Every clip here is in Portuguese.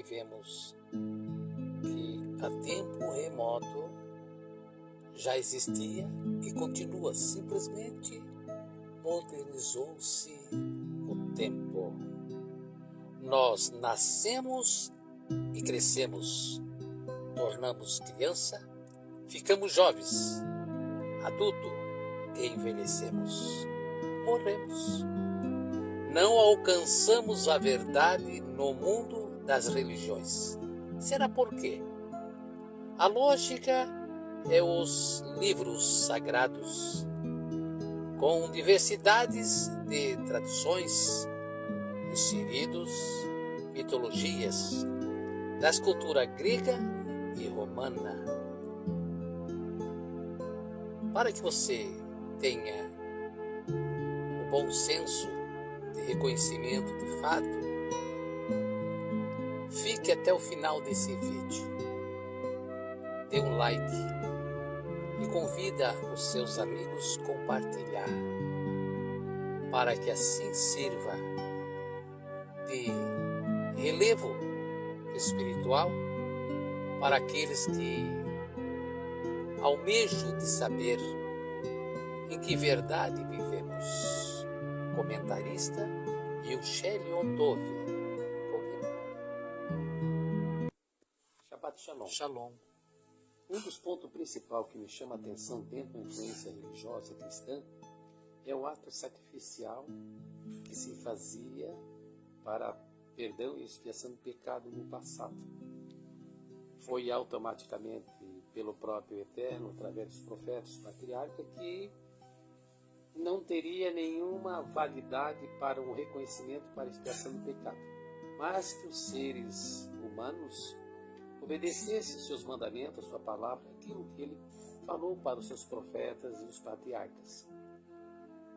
vemos que a tempo remoto já existia e continua, simplesmente modernizou-se o tempo. Nós nascemos e crescemos, tornamos criança, ficamos jovens, adulto e envelhecemos, morremos. Não alcançamos a verdade no mundo das religiões. Será por quê? A lógica é os livros sagrados, com diversidades de tradições, inseridos mitologias das culturas grega e romana. Para que você tenha o bom senso de reconhecimento de fato, fique até o final desse vídeo. Dê um like e convida os seus amigos a compartilhar, para que assim sirva de relevo espiritual para aqueles que almejam de saber em que verdade vivemos. Comentarista Yusheli Ondove. Shabbat Shalom. Shalom. Um dos pontos principais que me chama a atenção dentro da influência religiosa cristã é o ato sacrificial que se fazia para perdão e expiação do pecado no passado. Foi automaticamente pelo próprio Eterno, através dos profetas patriarcas, que não teria nenhuma validade para um reconhecimento para a expiação do pecado, mas que os seres humanos obedecessem os seus mandamentos, a sua palavra, aquilo que ele falou para os seus profetas e os patriarcas.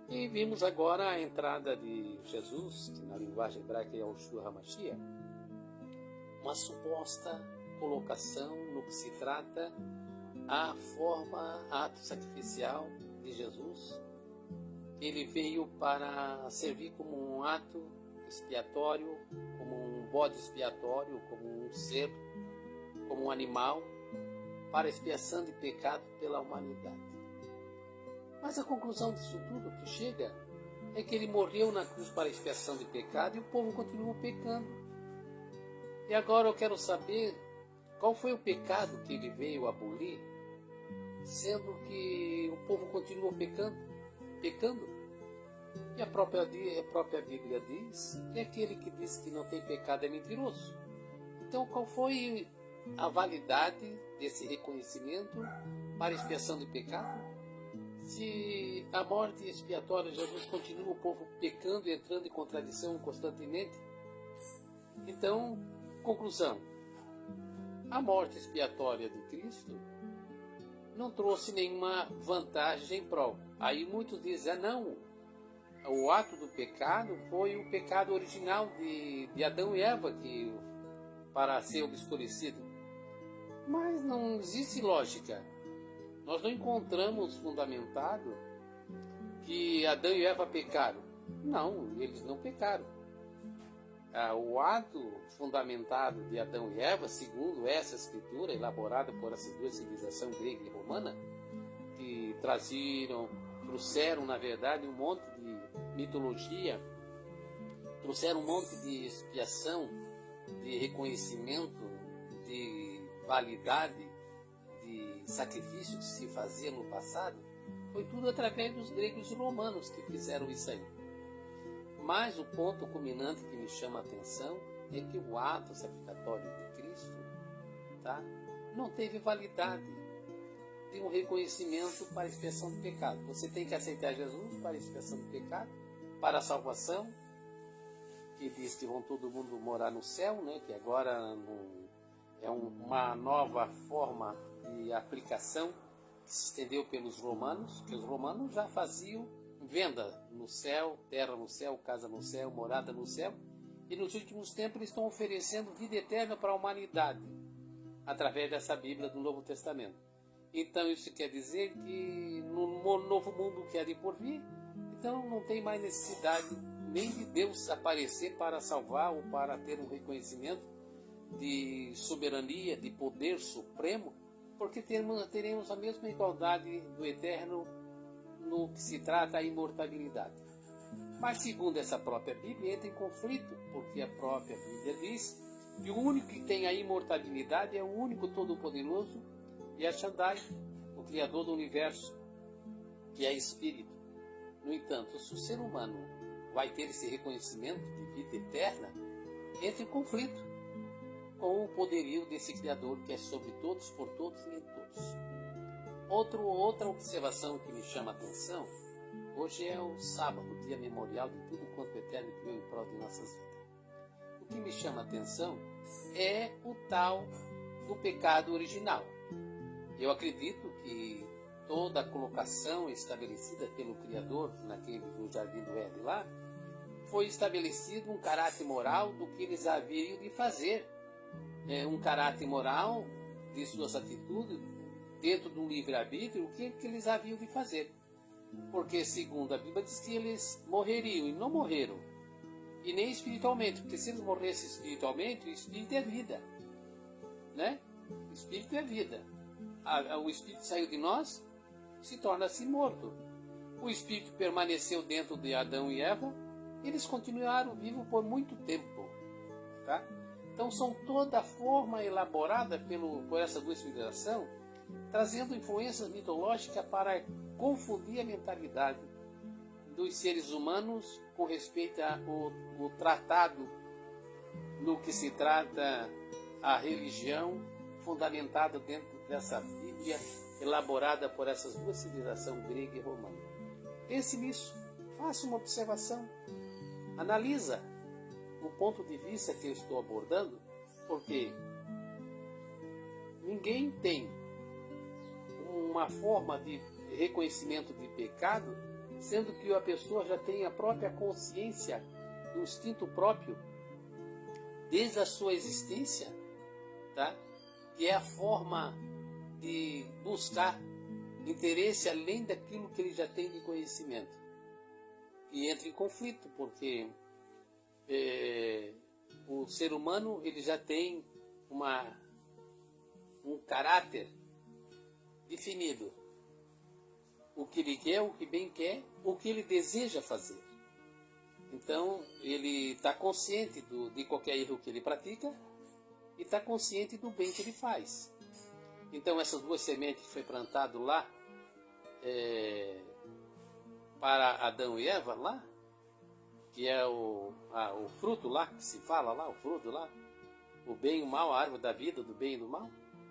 E vimos agora a entrada de Jesus, que na linguagem hebraica é Yoshua HaMashiach, uma suposta colocação no que se trata a forma, ato sacrificial de Jesus. Ele veio para servir como um ato expiatório, como um bode expiatório, como um ser, como um animal, para expiação de pecado pela humanidade. Mas a conclusão disso tudo que chega é que ele morreu na cruz para a expiação de pecado e o povo continuou pecando. E agora eu quero saber qual foi o pecado que ele veio abolir, sendo que o povo continuou pecando. E a própria Bíblia diz que aquele que diz que não tem pecado é mentiroso. Então qual foi a validade desse reconhecimento para a expiação de pecado? Se a morte expiatória de Jesus continua o povo pecando e entrando em contradição constantemente, então, conclusão, a morte expiatória de Cristo não trouxe nenhuma vantagem em prol. Aí muitos dizem, não, o ato do pecado foi o pecado original de Adão e Eva para ser obscurecido. Mas não existe lógica. Nós não encontramos fundamentado que Adão e Eva pecaram. Não, eles não pecaram. O ato fundamentado de Adão e Eva, segundo essa escritura elaborada por essas duas civilizações, grega e romana, que trouxeram, na verdade, um monte de mitologia, trouxeram um monte de expiação, de reconhecimento, de validade, de sacrifício que se fazia no passado, foi tudo através dos gregos e romanos que fizeram isso aí. Mas o ponto culminante que me chama a atenção é que o ato sacrificatório de Cristo, não teve validade de um reconhecimento para a expiação do pecado. Você tem que aceitar Jesus para a expiação do pecado, para a salvação, que diz que vão todo mundo morar no céu, que agora é uma nova forma de aplicação que se estendeu pelos romanos, que os romanos já faziam venda no céu, terra no céu, casa no céu, morada no céu, e nos últimos tempos eles estão oferecendo vida eterna para a humanidade, através dessa Bíblia do Novo Testamento. Então isso quer dizer que no novo mundo que há de por vir, então não tem mais necessidade nem de Deus aparecer para salvar ou para ter um reconhecimento de soberania, de poder supremo, porque teremos a mesma igualdade do Eterno no que se trata da imortalidade. Mas, segundo essa própria Bíblia, entra em conflito, porque a própria Bíblia diz que o único que tem a imortalidade é o único Todo-Poderoso, Yashandai, o Criador do Universo, que é Espírito. No entanto, se o ser humano vai ter esse reconhecimento de vida eterna, entra em conflito com o poderio desse Criador que é sobre todos, por todos e em todos. Outra observação que me chama a atenção, hoje é o sábado, dia memorial de tudo quanto o Eterno criou em prol de nossas vidas. O que me chama a atenção é o tal do pecado original. Eu acredito que toda a colocação estabelecida pelo Criador no Jardim do Éden lá, foi estabelecido um caráter moral do que eles haveriam de fazer. Um caráter moral de suas atitudes, dentro do livre-arbítrio, o que eles haviam de fazer. Porque, segundo a Bíblia, diz que eles morreriam, e não morreram. E nem espiritualmente, porque se eles morressem espiritualmente, o espírito é vida. Né? O espírito é vida. O espírito saiu de nós, se torna-se morto. O espírito permaneceu dentro de Adão e Eva, e eles continuaram vivos por muito tempo. Tá? Então são toda a forma elaborada por essa duas civilizações, trazendo influências mitológicas para confundir a mentalidade dos seres humanos com respeito ao tratado no que se trata a religião fundamentada dentro dessa Bíblia elaborada por essas duas civilizações, grega e romana. Pense nisso, faça uma observação, analisa o ponto de vista que eu estou abordando, porque ninguém tem uma forma de reconhecimento de pecado, sendo que a pessoa já tem a própria consciência, o instinto próprio, desde a sua existência, tá? Que é a forma de buscar interesse além daquilo que ele já tem de conhecimento. E entra em conflito, porque o ser humano ele já tem um caráter definido. O que ele quer, o que bem quer, o que ele deseja fazer. Então, ele está consciente de qualquer erro que ele pratica e está consciente do bem que ele faz. Então, essas duas sementes que foi plantado lá, para Adão e Eva lá, que é o fruto lá, que se fala lá, o fruto lá, o bem e o mal, a árvore da vida, do bem e do mal,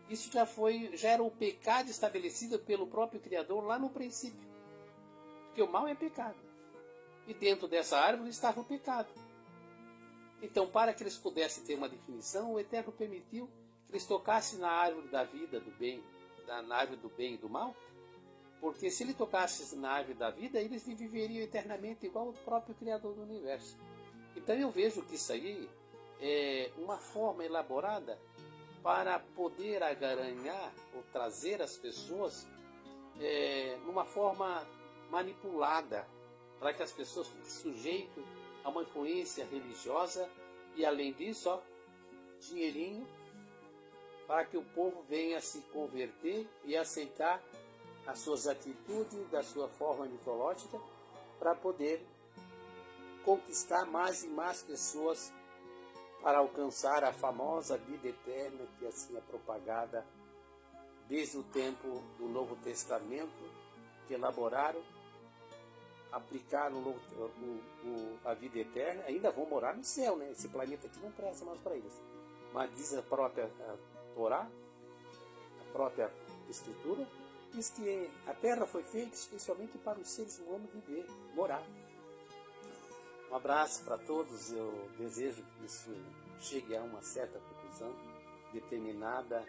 isso já era o pecado estabelecido pelo próprio Criador lá no princípio. Porque o mal é pecado. E dentro dessa árvore estava o pecado. Então, para que eles pudessem ter uma definição, o Eterno permitiu que eles tocassem na árvore da vida, do bem, na árvore do bem e do mal, porque se ele tocasse na árvore da vida, eles viveriam eternamente igual o próprio Criador do Universo. Então eu vejo que isso aí é uma forma elaborada para poder agaranhar ou trazer as pessoas numa forma manipulada, para que as pessoas fiquem sujeitas a uma influência religiosa e, além disso, dinheirinho, para que o povo venha se converter e aceitar as suas atitudes da sua forma mitológica, para poder conquistar mais e mais pessoas para alcançar a famosa vida eterna que assim é propagada desde o tempo do Novo Testamento, que elaboraram, aplicaram a vida eterna, ainda vão morar no céu, né? Esse planeta aqui não presta mais para eles. Mas diz a própria Torá, a própria Escritura, diz que a Terra foi feita especialmente para os seres humanos viver, morar. Um abraço para todos, eu desejo que isso chegue a uma certa conclusão determinada